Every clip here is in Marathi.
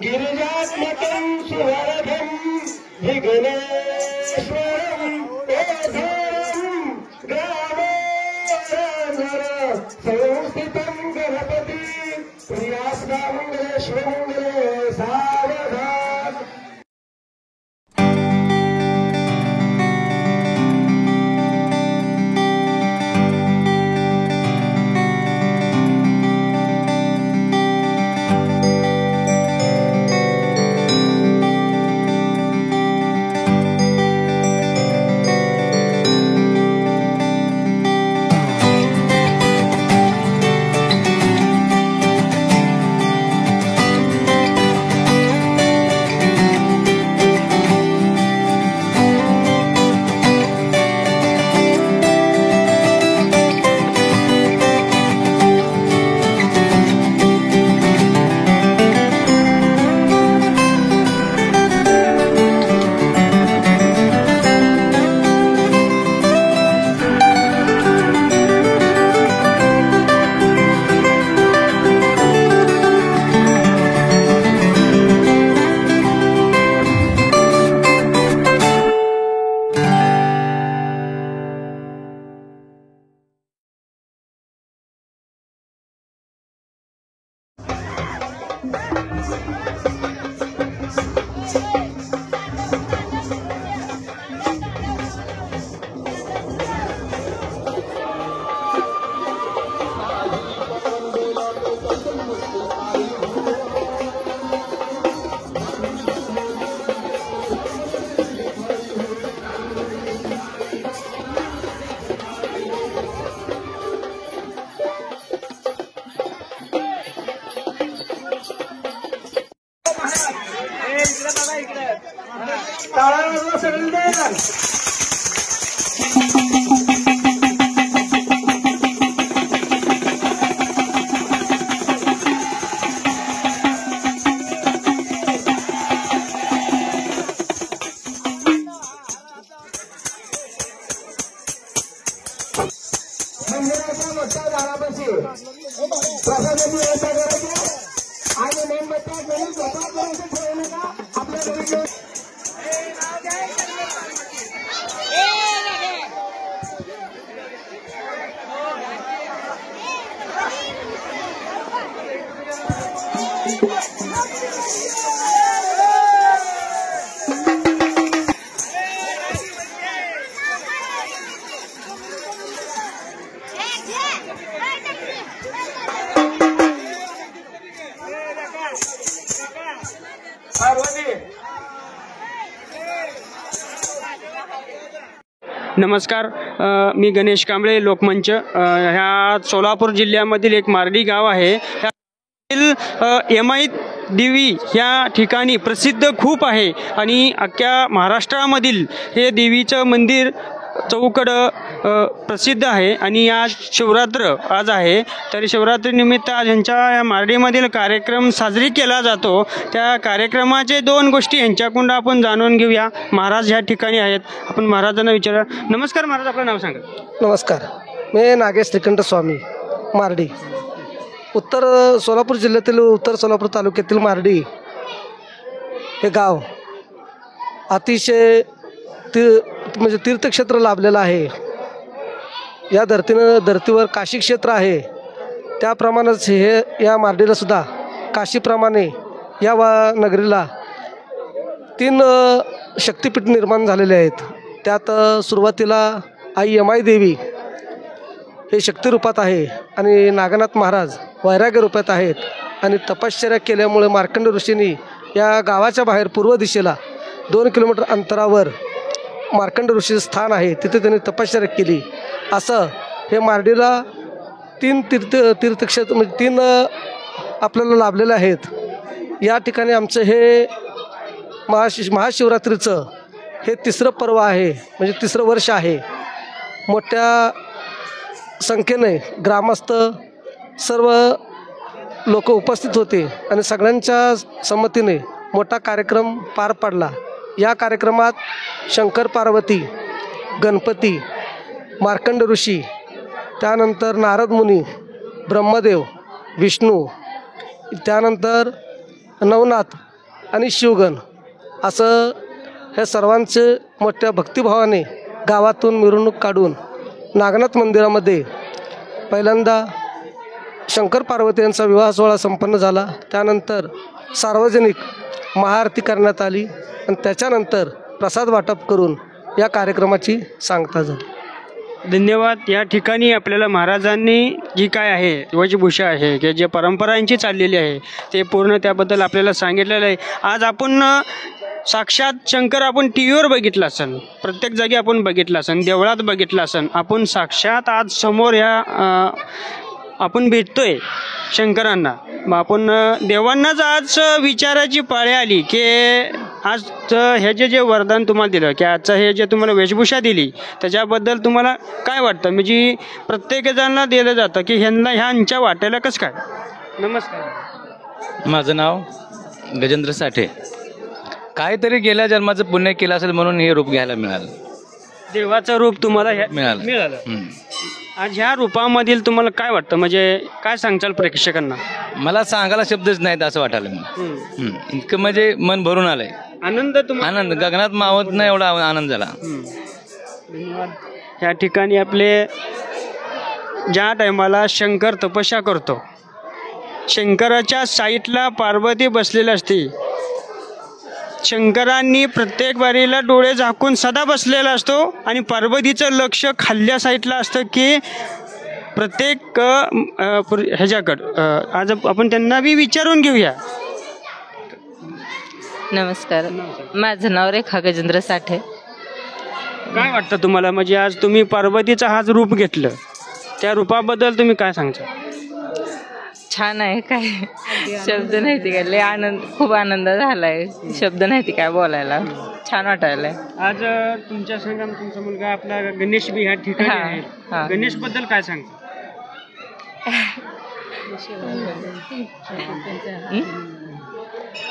गिरिजात्मकं सुवरदं विघ्नेश्वरं ओझरं ग्रामोदर संस्थितं गणपति प्रियास्तामंगलेश्वरमंगले सावधान। नमस्कार, मी गणेश कांबळे, लोकमंच। ह्या सोलापूर जिल्ह्यामधील एक मार्डी गाव आहे। यमाई देवी या ठिकाणी प्रसिद्ध खूप आहे आणि अख्ख्या महाराष्ट्रामधील हे देवीचं मंदिर चौकड प्रसिद्ध आहे। आणि आज शिवरात्र आज आहे, तर शिवरात्रीनिमित्त आज ह्यांच्या या मार्डीमधील कार्यक्रम साजरी केला जातो। त्या कार्यक्रमाचे दोन गोष्टी ह्यांच्याकडून आपण जाणून घेऊया। महाराज ह्या ठिकाणी आहेत, आपण महाराजांना विचारा। नमस्कार महाराज, आपलं नाव सांगा। नमस्कार, मी नागेश श्रीकंठ स्वामी, मार्डी, उत्तर सोलापूर जिल्ह्यातील उत्तर सोलापूर तालुक्यातील मार्डी हे गाव अतिशय म्हणजे तीर्थक्षेत्र लाभलेलं आहे। या धर्तीवर काशी क्षेत्र आहे, त्याप्रमाणेच हे या मार्डीला सुद्धा काशीप्रमाणे या नगरीला 3 शक्तिपीठ निर्माण झालेले आहेत। त्यात सुरुवातीला आई यमाई देवी हे शक्तिरूपात आहे आणि नागनाथ महाराज वैराग्य रूपात आहेत। आणि तपश्चर्या केल्यामुळे मार्कंड ऋषींनी या गावाच्या बाहेर पूर्व दिशेला 2 किलोमीटर अंतरावर मार्कंड ऋषीचं स्थान आहे, तिथे त्यांनी तपश्चर्या केली। असं हे मार्डीला 3 तीर्थक्षेत्र म्हणजे 3 आपल्याला लाभलेले आहेत। या ठिकाणी आमचं हे महाशिवरात्रीचं हे 3रं पर्व आहे, म्हणजे 3रं वर्ष आहे। मोठ्या संख्येने ग्रामस्थ सर्व लोक उपस्थित होते आणि सगळ्यांच्या संमतीने मोठा कार्यक्रम पार पडला। या कार्यक्रमात शंकर पार्वती, गणपती, मार्कंड ऋषी, त्यानंतर नारद मुनी, ब्रह्मदेव, विष्णू त्यानंतर नवनाथ आणि शिवगण असं हे सर्वांचे मोठ्या भक्तिभावाने गावातून मिरवणूक काढून नागनाथ मंदिरामध्ये पहिल्यांदा शंकर पार्वती यांचा विवाह सोहळा संपन्न झाला. त्यानंतर सार्वजनिक महाआरती करण्यात आली आणि त्याच्यानंतर प्रसाद वाटप करून या कार्यक्रमाची सांगता झाली. धन्यवाद. या ठिकाणी आपल्याला महाराजांनी जी काय आहे वेशभूषा आहे की जे परंपरांची चाललेली आहे ते पूर्ण त्याबद्दल आपल्याला सांगितलेलं आहे. आज आपण साक्षात शंकर आपण टी व्हीवर बघितला असेल, प्रत्येक जागी आपण बघितला असेल, देवळात बघितला असेल, आपण साक्षात आज समोर ह्या आपण भेटतोय शंकरांना. मग आपण देवांनाच आज विचाराची पाळी आली की आज हे जे वरदान तुम्हाला दिलं की आजचं हे जे तुम्हाला वेशभूषा दिली त्याच्याबद्दल तुम्हाला काय वाटतं? म्हणजे प्रत्येकजणांना दिलं जातं की ह्यांच्या वाट्याला कसं काय? नमस्कार. माझं नाव गजेंद्र साठे. काहीतरी गेल्या जन्माचं पुण्य केलं असेल म्हणून हे रूप घ्यायला मिळालं. देवाचं रूप तुम्हाला मिळालं. आज ह्या रूपामधील तुम्हाला काय वाटतं? म्हणजे काय सांगचाल प्रेक्षकांना? मला सांगायला शब्दच नाहीत असं वाटायला मला. इतकं म्हणजे मन भरून आलंय. आनंद गगनात मावत नाही एवढा आनंद झाला. धन्यवाद. ह्या ठिकाणी आपले ज्या टायमाला शंकर तपस्या करतो, शंकराच्या साईटला पार्वती बसलेली असते. शंकरांनी प्रत्येक बारीला डोळे झाकून सदा बसलेला असतो आणि पार्वतीचं लक्ष खाल्ल्या साईडला असतं की प्रत्येक ह्याच्याकडं. आज आपण त्यांना बी विचारून घेऊया. नमस्कार. माझं नाव रेखा गजेंद्र साठे. काय वाटतं तुम्हाला? म्हणजे आज तुम्ही पार्वतीचं हाच रूप घेतलं, त्या रूपाबद्दल तुम्ही काय सांगता? छान आहे. काय शब्द नाही ती काय, लय आनंद, खूप आनंद झालाय. शब्द नाही ती काय बोलायला. छान वाटायलाय. आज तुमच्या संग तुमचा मुलगा आपला गणेश बी ह्या ठिकाणी आहे. गणेश बद्दल काय सांगता?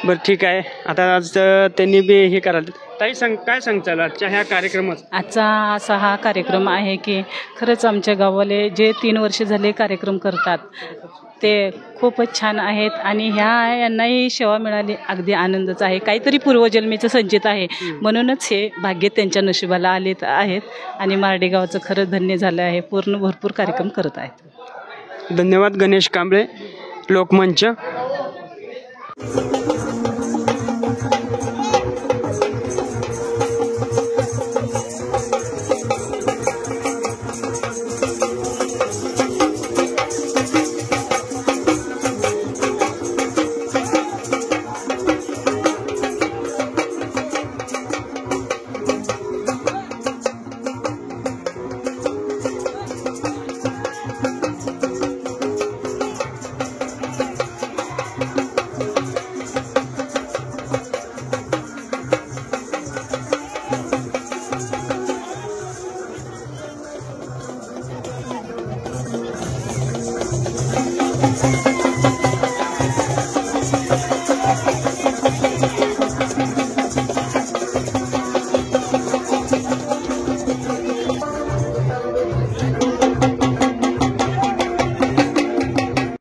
बरं ठीक आहे. आता आज त्यांनी बी हे करायला ताई काय सांगताल आजच्या ह्या कार्यक्रमात? आजचा असा हा कार्यक्रम आहे की खरंच आमच्या गावाले जे 3 वर्ष झाले कार्यक्रम करतात ते खूपच छान आहेत आणि यांनाही सेवा मिळाली, अगदी आनंदच आहे. काहीतरी पूर्वजन्मीचं संचित आहे म्हणूनच हे भाग्य त्यांच्या नशिबाला आले आहेत आणि मारडी गावाचं खरं धन्य झालं आहे. भरपूर कार्यक्रम करत आहेत. धन्यवाद. गणेश कांबळे, लोकमंच.